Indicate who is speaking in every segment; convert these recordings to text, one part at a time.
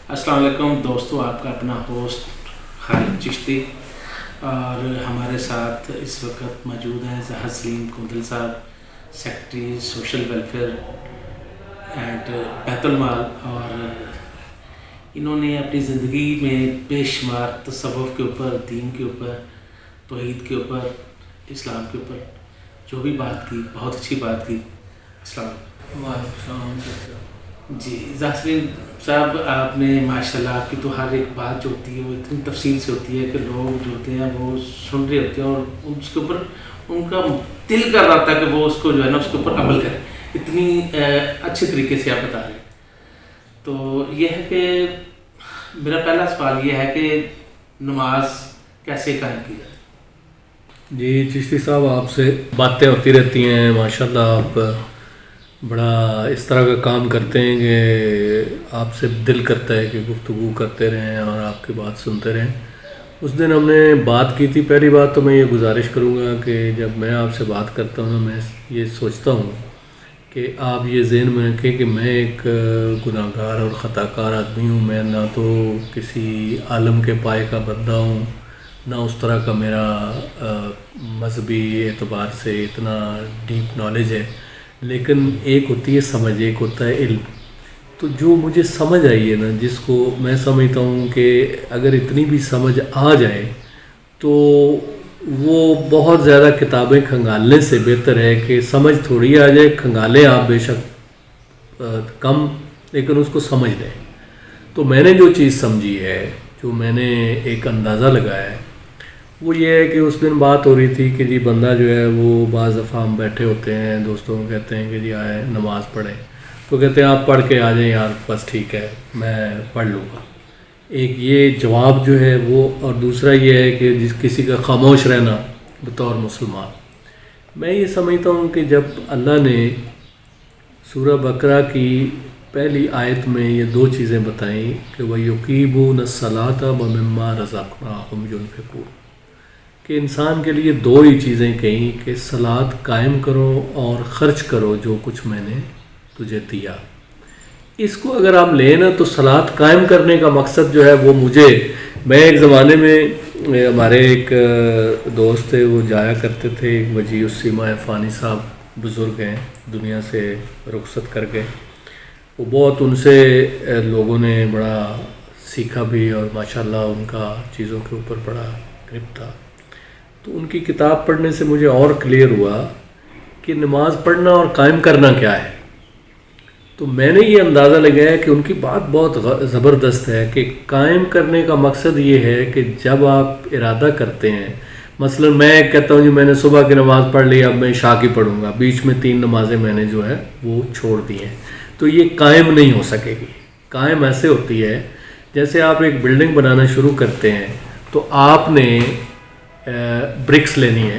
Speaker 1: السلام علیکم دوستو، آپ کا اپنا ہوسٹ خالد چشتی، اور ہمارے ساتھ اس وقت موجود ہیں ظہر سلیم کوندل صاحب، سیکرٹری سوشل ویلفیئر اینڈ بیت المال، اور انہوں نے اپنی زندگی میں بے شمار تصوف کے اوپر، دین کے اوپر، توحید کے اوپر، اسلام کے اوپر جو بھی بات کی، بہت اچھی بات کی۔ السلام علیکم۔
Speaker 2: وعلیکم السلام۔
Speaker 1: جی ظاہر سلیم صاحب، آپ نے ماشاءاللہ، آپ کی تو ہر ایک بات جو ہوتی ہے وہ اتنی تفصیل سے ہوتی ہے کہ لوگ جو ہوتے ہیں وہ سن رہے ہوتے ہیں اور اس کے اوپر ان کا دل کر رہا تھا کہ وہ اس کو جو ہے نا اس کے اوپر عمل کریں، اتنی اچھے طریقے سے آپ بتا رہے ہیں۔ تو یہ ہے کہ میرا پہلا سوال یہ ہے کہ نماز کیسے قائم کی جائے؟
Speaker 2: جی چشتی صاحب، آپ سے باتیں ہوتی رہتی ہیں، ماشاءاللہ آپ بڑا اس طرح کا کام کرتے ہیں کہ آپ سے دل کرتا ہے کہ گفتگو کرتے رہیں اور آپ کی بات سنتے رہیں۔ اس دن ہم نے بات کی تھی، پہلی بات تو میں یہ گزارش کروں گا کہ جب میں آپ سے بات کرتا ہوں میں یہ سوچتا ہوں کہ آپ یہ ذہن میں رکھیں کہ میں ایک گناہ گار اور خطا کار آدمی ہوں۔ میں نہ تو کسی عالم کے پائے کا بندہ ہوں، نہ اس طرح کا میرا مذہبی اعتبار سے اتنا ڈیپ نالج ہے، لیکن ایک ہوتی ہے سمجھ، ایک ہوتا ہے علم۔ تو جو مجھے سمجھ آئی ہے نا، جس کو میں سمجھتا ہوں کہ اگر اتنی بھی سمجھ آ جائے تو وہ بہت زیادہ کتابیں کھنگالنے سے بہتر ہے کہ سمجھ تھوڑی آ جائے، کھنگالیں آپ بے شک کم، لیکن اس کو سمجھ لیں۔ تو میں نے جو چیز سمجھی ہے، جو میں نے ایک اندازہ لگایا ہے، وہ یہ ہے کہ اس دن بات ہو رہی تھی کہ جی بندہ جو ہے وہ بعض دفعہ ہم بیٹھے ہوتے ہیں، دوستوں کو کہتے ہیں کہ جی آئے نماز پڑھیں، تو کہتے ہیں آپ پڑھ کے آ جائیں یار، بس ٹھیک ہے میں پڑھ لوں گا۔ ایک یہ جواب جو ہے وہ، اور دوسرا یہ ہے کہ کسی کا خاموش رہنا بطور مسلمان۔ میں یہ سمجھتا ہوں کہ جب اللہ نے سورہ بقرہ کی پہلی آیت میں یہ دو چیزیں بتائیں کہ وَيُقِيمُونَ الصَّلَاةَ وَمِمَّا رَزَقْنَاهُمْ يُنْفِقُونَ، کہ انسان کے لیے دو ہی چیزیں کہیں کہ صلاۃ قائم کرو اور خرچ کرو جو کچھ میں نے تجھے دیا۔ اس کو اگر آپ لیں نا تو صلاۃ قائم کرنے کا مقصد جو ہے وہ میں ایک زمانے میں ہمارے ایک دوست تھے، وہ جایا کرتے تھے، وجیہ السیما عرفانی صاحب بزرگ ہیں، دنیا سے رخصت کر گئے۔ وہ بہت ان سے لوگوں نے بڑا سیکھا بھی، اور ماشاءاللہ ان کا چیزوں کے اوپر بڑا گرپ تھا۔ تو ان کی کتاب پڑھنے سے مجھے اور کلیئر ہوا کہ نماز پڑھنا اور قائم کرنا کیا ہے۔ تو میں نے یہ اندازہ لگایا کہ ان کی بات بہت زبردست ہے کہ قائم کرنے کا مقصد یہ ہے کہ جب آپ ارادہ کرتے ہیں، مثلا میں کہتا ہوں جی میں نے صبح کی نماز پڑھ لی، اب میں عشاء کی پڑھوں گا، بیچ میں 3 نمازیں میں نے جو ہے وہ چھوڑ دی ہیں، تو یہ قائم نہیں ہو سکے گی۔ قائم ایسے ہوتی ہے جیسے آپ ایک بلڈنگ بنانا شروع کرتے ہیں تو آپ نے برکس لینی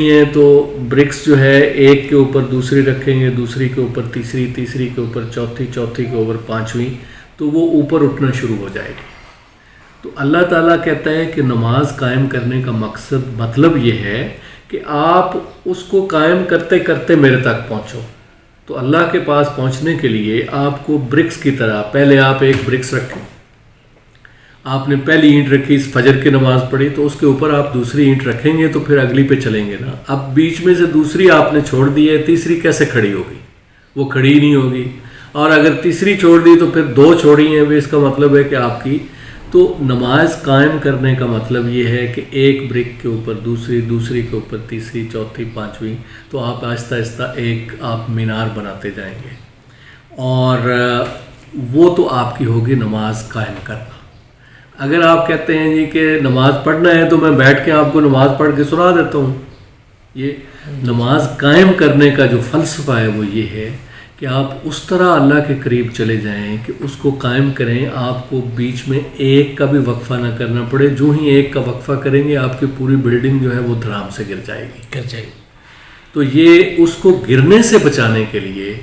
Speaker 2: ہے، تو برکس جو ہے ایک کے اوپر دوسری رکھیں گے، دوسری کے اوپر تیسری، تیسری کے اوپر چوتھی، چوتھی کے اوپر پانچویں، تو وہ اوپر اٹھنا شروع ہو جائے گی۔ تو اللہ تعالیٰ کہتا ہے کہ نماز قائم کرنے کا مطلب یہ ہے کہ آپ اس کو قائم کرتے کرتے میرے تک پہنچو۔ تو اللہ کے پاس پہنچنے کے لیے آپ کو برکس کی طرح، پہلے آپ ایک برکس رکھیں، آپ نے پہلی اینٹ رکھی، فجر کی نماز پڑھی، تو اس کے اوپر آپ دوسری اینٹ رکھیں گے تو پھر اگلی پہ چلیں گے نا۔ اب بیچ میں سے دوسری آپ نے چھوڑ دی ہے، تیسری کیسے کھڑی ہوگی؟ وہ کھڑی نہیں ہوگی۔ اور اگر تیسری چھوڑ دی تو پھر 2 چھوڑی ہیں، اس کا مطلب ہے کہ آپ کی تو نماز قائم کرنے کا مطلب یہ ہے کہ ایک برک کے اوپر دوسری، دوسری کے اوپر تیسری، چوتھی، پانچویں، تو آپ آہستہ آہستہ ایک آپ مینار بناتے جائیں گے، اور وہ تو آپ کی ہوگی نماز قائم کرنا۔ اگر آپ کہتے ہیں جی کہ نماز پڑھنا ہے تو میں بیٹھ کے آپ کو نماز پڑھ کے سنا دیتا ہوں، یہ نماز قائم کرنے کا جو فلسفہ ہے وہ یہ ہے کہ آپ اس طرح اللہ کے قریب چلے جائیں کہ اس کو قائم کریں، آپ کو بیچ میں ایک کا بھی وقفہ نہ کرنا پڑے۔ جو ہی ایک کا وقفہ کریں گے آپ کی پوری بلڈنگ جو ہے وہ دھڑام سے گر جائے گی۔ تو یہ اس کو گرنے سے بچانے کے لیے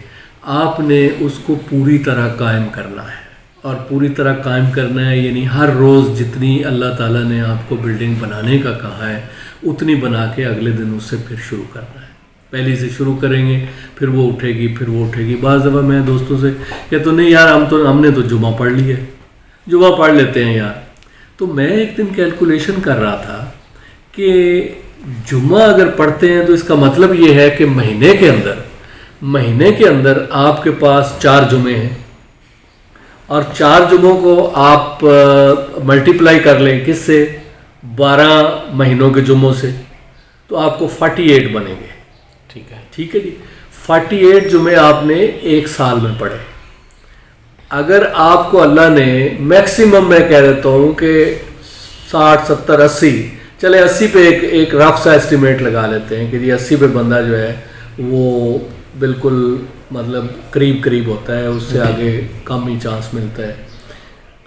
Speaker 2: آپ نے اس کو پوری طرح قائم کرنا ہے، اور پوری طرح قائم کرنا ہے یعنی ہر روز جتنی اللہ تعالیٰ نے آپ کو بلڈنگ بنانے کا کہا ہے اتنی بنا کے اگلے دن اس سے پھر شروع کرنا ہے۔ پہلی سے شروع کریں گے، پھر وہ اٹھے گی، پھر وہ اٹھے گی. بعض دفعہ میں دوستوں سے کہ تو نہیں یار ہم نے تو جمعہ پڑھ لی ہے، جمعہ پڑھ لیتے ہیں یار. تو میں ایک دن کیلکولیشن کر رہا تھا کہ جمعہ اگر پڑھتے ہیں تو اس کا مطلب یہ ہے کہ مہینے کے اندر آپ کے پاس 4 جمعے ہیں، اور 4 جمعوں کو آپ ملٹیپلائی کر لیں کس سے؟ 12 مہینوں کے جمعوں سے، تو آپ کو 48 بنیں گے. ٹھیک ہے جی. 48 جمعے آپ نے ایک سال میں پڑھے. اگر آپ کو اللہ نے میکسیمم، میں کہہ دیتا ہوں کہ 60 70 80، چلے 80 پہ ایک رف سا اسٹیمیٹ لگا لیتے ہیں کہ جی 80 پہ بندہ جو ہے وہ بالکل مطلب قریب ہوتا ہے، اس سے آگے کم ہی چانس ملتا ہے.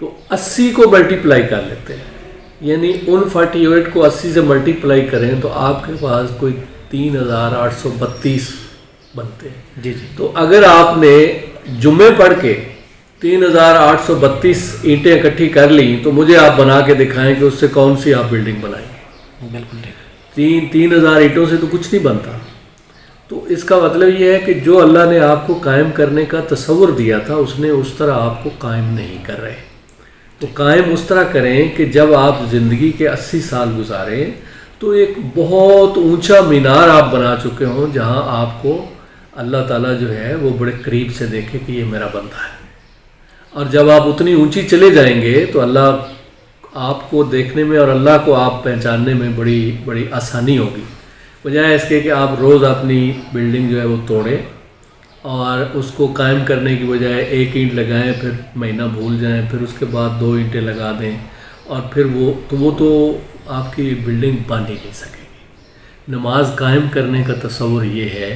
Speaker 2: تو 80 کو ملٹیپلائی کر لیتے ہیں، یعنی ان 48 کو 80 سے ملٹیپلائی کریں تو آپ کے پاس کوئی 3832 بنتے ہیں.
Speaker 1: جی.
Speaker 2: تو اگر آپ نے جمعے پڑھ کے 3832 اینٹیں اکٹھی کر لیں تو مجھے آپ بنا کے دکھائیں کہ اس سے کون سی آپ بلڈنگ بنائیں گے.
Speaker 1: بالکل
Speaker 2: 3000 اینٹوں سے تو کچھ نہیں بنتا. تو اس کا مطلب یہ ہے کہ جو اللہ نے آپ کو قائم کرنے کا تصور دیا تھا اس نے اس طرح آپ کو قائم نہیں کر رہے. تو قائم اس طرح کریں کہ جب آپ زندگی کے 80 سال گزاریں تو ایک بہت اونچا مینار آپ بنا چکے ہوں جہاں آپ کو اللہ تعالیٰ جو ہے وہ بڑے قریب سے دیکھے کہ یہ میرا بندہ ہے. اور جب آپ اتنی اونچی چلے جائیں گے تو اللہ آپ کو دیکھنے میں اور اللہ کو آپ پہچاننے میں بڑی آسانی ہوگی، بجائے اس کے کہ آپ روز اپنی بلڈنگ جو ہے وہ توڑیں اور اس کو قائم کرنے کی بجائے 1 اینٹ لگائیں، پھر مہینہ بھول جائیں، پھر اس کے بعد 2 اینٹیں لگا دیں، اور پھر وہ تو آپ کی بلڈنگ بن ہی نہیں سکے گی. نماز قائم کرنے کا تصور یہ ہے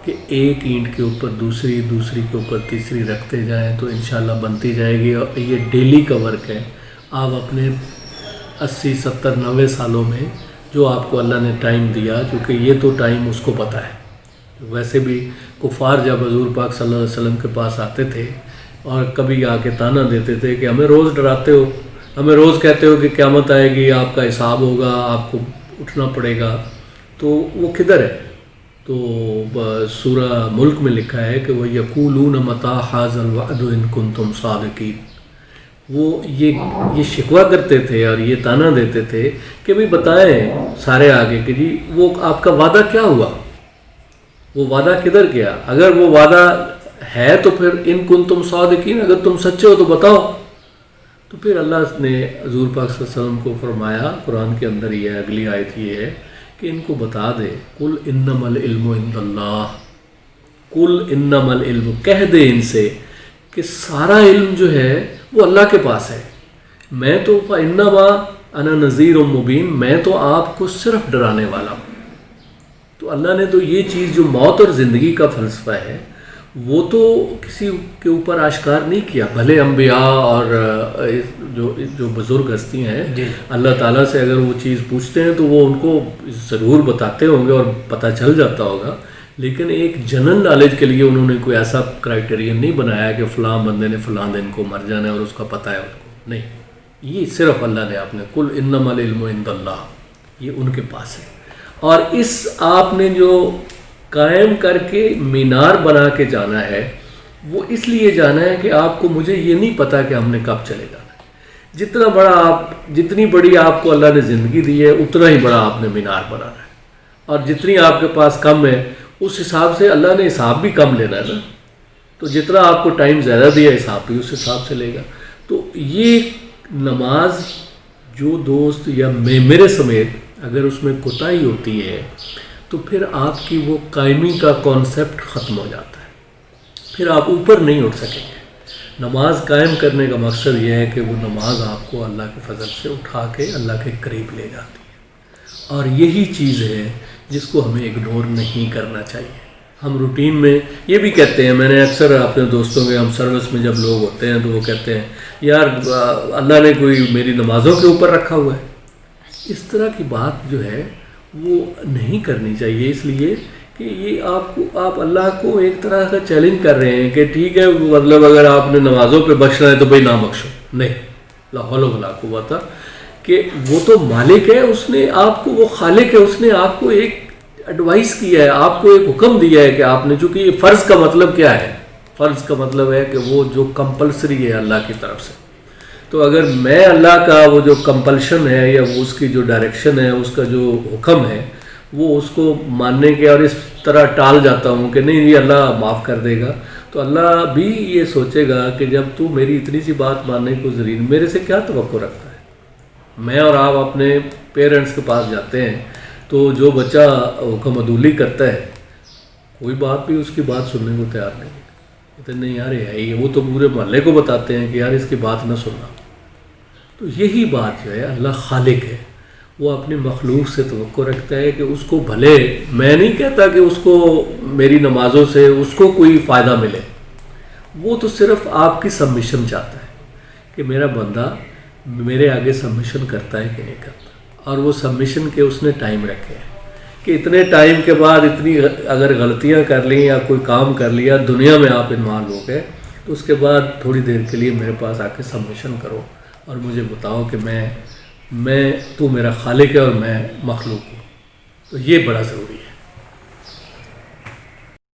Speaker 2: کہ 1 اینٹ کے اوپر دوسری کے اوپر تیسری رکھتے جائیں تو انشاءاللہ بنتی جائے گی. اور یہ ڈیلی کا ورک ہے. آپ اپنے 80 70 90 سالوں میں جو آپ کو اللہ نے ٹائم دیا، چونکہ یہ تو ٹائم اس کو پتہ ہے. ویسے بھی کفار جب حضور پاک صلی اللہ علیہ وسلم کے پاس آتے تھے اور کبھی آ کے تانا دیتے تھے کہ ہمیں روز ڈراتے ہو، ہمیں روز کہتے ہو کہ قیامت آئے گی، آپ کا حساب ہوگا، آپ کو اٹھنا پڑے گا، تو وہ کدھر ہے؟ تو سورہ ملک میں لکھا ہے کہ وہ یقولون متی ھذا الوعد ان کنتم صادقین. وہ یہ شکوہ کرتے تھے اور یہ تانا دیتے تھے کہ بھئی بتائیں سارے آگے کہ جی وہ آپ کا وعدہ کیا ہوا، وہ وعدہ کدھر گیا؟ اگر وہ وعدہ ہے تو پھر ان کنتم صادقین، اگر تم سچے ہو تو بتاؤ. تو پھر اللہ نے حضور پاک صلی اللہ علیہ وسلم کو فرمایا، قرآن کے اندر یہ اگلی آیت یہ ہے کہ ان کو بتا دے قل انما العلم عند اللہ، قل انما العلم، کہہ دے ان سے کہ سارا علم جو ہے وہ اللہ کے پاس ہے. میں تو فانما انا نذیر مبین، میں تو آپ کو صرف ڈرانے والا ہوں. تو اللہ نے تو یہ چیز جو موت اور زندگی کا فلسفہ ہے وہ تو کسی کے اوپر آشکار نہیں کیا. بھلے انبیاء اور جو بزرگ ہستیاں ہیں اللہ تعالیٰ سے اگر وہ چیز پوچھتے ہیں تو وہ ان کو ضرور بتاتے ہوں گے اور پتہ چل جاتا ہوگا، لیکن ایک جنرل نالج کے لیے انہوں نے کوئی ایسا کرائٹیرین نہیں بنایا کہ فلاں بندے نے فلاں دن کو مر جانا ہے اور اس کا پتہ ہے ان کو. نہیں، یہ صرف اللہ نے آپ نے قل انما العلم عند اللہ، یہ ان کے پاس ہے. اور اس آپ نے جو قائم کر کے مینار بنا کے جانا ہے وہ اس لیے جانا ہے کہ آپ کو، مجھے یہ نہیں پتا کہ ہم نے کب چلے جانا ہے. جتنی بڑی آپ کو اللہ نے زندگی دی ہے اتنا ہی بڑا آپ نے مینار بنانا ہے، اور جتنی آپ کے پاس کم ہے اس حساب سے اللہ نے حساب بھی کم لینا ہے نا. تو جتنا آپ کو ٹائم زیادہ دیا حساب بھی اس حساب سے لے گا. تو یہ نماز جو دوست یا میرے سمیت اگر اس میں کوتاہی ہوتی ہے تو پھر آپ کی وہ قائمی کا کانسیپٹ ختم ہو جاتا ہے، پھر آپ اوپر نہیں اٹھ سکیں گے. نماز قائم کرنے کا مقصد یہ ہے کہ وہ نماز آپ کو اللہ کے فضل سے اٹھا کے اللہ کے قریب لے جاتی ہے، اور یہی چیز ہے جس کو ہمیں اگنور نہیں کرنا چاہیے. ہم روٹین میں یہ بھی کہتے ہیں، میں نے اکثر اپنے دوستوں کے، ہم سروس میں جب لوگ ہوتے ہیں تو وہ کہتے ہیں یار اللہ نے کوئی میری نمازوں کے اوپر رکھا ہوا ہے. اس طرح کی بات جو ہے وہ نہیں کرنی چاہیے، اس لیے کہ یہ آپ اللہ کو ایک طرح کا چیلنج کر رہے ہیں کہ ٹھیک ہے مطلب اگر آپ نے نمازوں پہ بخشنا ہے تو بھائی نہ بخشو. نہیں، لا حول ولا قوت، کہ وہ تو مالک ہے، اس نے آپ کو، وہ خالق ہے، اس نے آپ کو ایک ایڈوائس کی ہے، آپ کو ایک حکم دیا ہے کہ آپ نے، چونکہ یہ فرض کا مطلب کیا ہے؟ فرض کا مطلب ہے کہ وہ جو کمپلسری ہے اللہ کی طرف سے. تو اگر میں اللہ کا وہ جو کمپلشن ہے یا وہ اس کی جو ڈائریکشن ہے، اس کا جو حکم ہے، وہ اس کو ماننے کے اور اس طرح ٹال جاتا ہوں کہ نہیں یہ اللہ معاف کر دے گا، تو اللہ بھی یہ سوچے گا کہ جب تو میری اتنی سی بات ماننے کو ذلیل، میرے سے کیا توقع رکھتا ہے؟ میں اور آپ اپنے پیرنٹس کے پاس جاتے ہیں تو جو بچہ حکم عدولی کرتا ہے، کوئی باپ بھی اس کی بات سننے کو تیار نہیں، کہتے نہیں یار یہ ہے ہی، وہ تو پورے محلے کو بتاتے ہیں کہ یار اس کی بات نہ سننا. تو یہی بات جو ہے، اللہ خالق ہے، وہ اپنی مخلوق سے توقع رکھتا ہے کہ اس کو بھلے، میں نہیں کہتا کہ اس کو میری نمازوں سے اس کو کوئی فائدہ ملے، وہ تو صرف آپ کی سبمیشن چاہتا ہے کہ میرا بندہ میرے آگے سبمیشن کرتا ہے کہ نہیں کرتا، اور وہ سبمیشن کے اس نے ٹائم رکھے ہیں کہ اتنے ٹائم کے بعد اتنی اگر غلطیاں کر لیں یا کوئی کام کر لیا دنیا میں آپ انوالو ہو گئے، تو اس کے بعد تھوڑی دیر کے لیے میرے پاس آ کے سبمیشن کرو اور مجھے بتاؤ کہ میں تو میرا خالق ہے اور میں مخلوق ہوں. تو یہ بڑا ضروری ہے.